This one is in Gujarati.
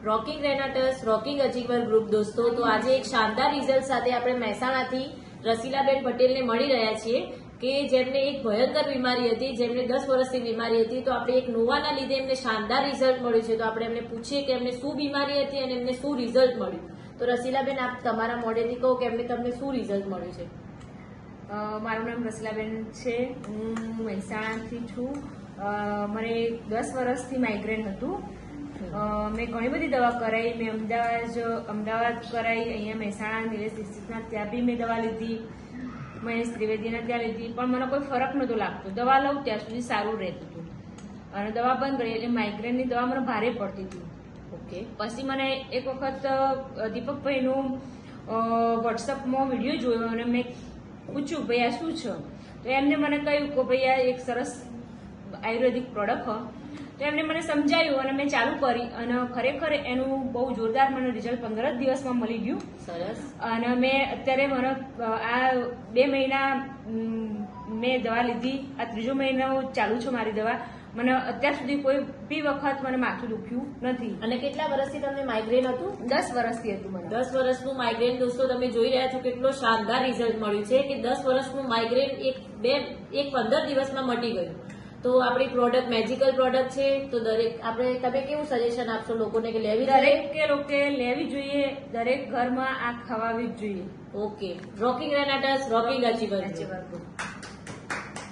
રોકિંગ રેનાટસ રોકિંગ અચીવર ગ્રુપ દોસ્તો, તો આજે એક શાનદાર રિઝલ્ટ સાથે આપણે મહેસાણાથી રસીલાબેન પટેલને મળી રહ્યા છીએ કે જેમને એક ભયંકર બીમારી હતી, જેમને 10 વર્ષની બીમારી હતી. તો આપણે એક નોવાના લીધે એમને શાનદાર રિઝલ્ટ મળ્યું છે. તો આપણે એમને પૂછીએ કે એમને શું બીમારી હતી અને એમને શું રિઝલ્ટ મળ્યું. તો રસીલાબેન, આપ તમારા મોઢેથી કહો કે એમને તમને શું રિઝલ્ટ મળ્યું છે. મારું નામ રસીલાબેન છે. હું મહેસાણાથી છું. મને 10 વર્ષથી માઇગ્રેન હતું. મેં ઘણી બધી દવા કરાઈ. મેં અમદાવાદ કરાઈ, અહીંયા મહેસાણા નિલેશ ડિસ્ટ્રિક્ટના ત્યાં બી મેં દવા લીધી, મહેશ ત્રિવેદીના ત્યાં લીધી, પણ મને કોઈ ફરક નહોતો લાગતો. દવા લઉં ત્યાં સુધી સારું રહેતું હતું અને દવા બંધ કરી એટલે માઇગ્રેનની દવા મને ભારે પડતી હતી. ઓકે. પછી મને એક વખત દીપકભાઈનું વોટ્સઅપમાં વિડીયો જોયો અને મેં પૂછ્યું ભાઈ આ શું છે. તો એમને મને કહ્યું કે ભાઈ આ એક સરસ આયુર્વેદિક પ્રોડક્ટ. તો એમને મને સમજાયું અને મેં ચાલુ કરી અને ખરેખર એનું બહુ જોરદાર મને રિઝલ્ટ 15 જ દિવસમાં મળી ગયું. સરસ. અને મેં અત્યારે મને આ 2 મહિના મેં દવા લીધી. આ 3જો મહિનો ચાલુ છે મારી દવા. મને અત્યાર સુધી કોઈ બી વખત મને માથું દુખ્યું નથી. અને કેટલા વર્ષથી તમને માઇગ્રેન હતું? 10 વર્ષથી હતું મને. 10 વર્ષનું માઇગ્રેન દોસ્તો, તમે જોઈ રહ્યા છો કેટલો શાનદાર રિઝલ્ટ મળ્યું છે કે 10 વર્ષનું માઇગ્રેન એક 15 દિવસમાં મટી ગયું. તો આપણી પ્રોડક્ટ મેજિકલ પ્રોડક્ટ છે. તો તમે કેવું સજેશન આપશો લોકોને કે લેવી લોકો લેવી જોઈએ? દરેક ઘરમાં આ ખવાવી જ જોઈએ. ઓકે. Rocking Renatus rocking અચીવર.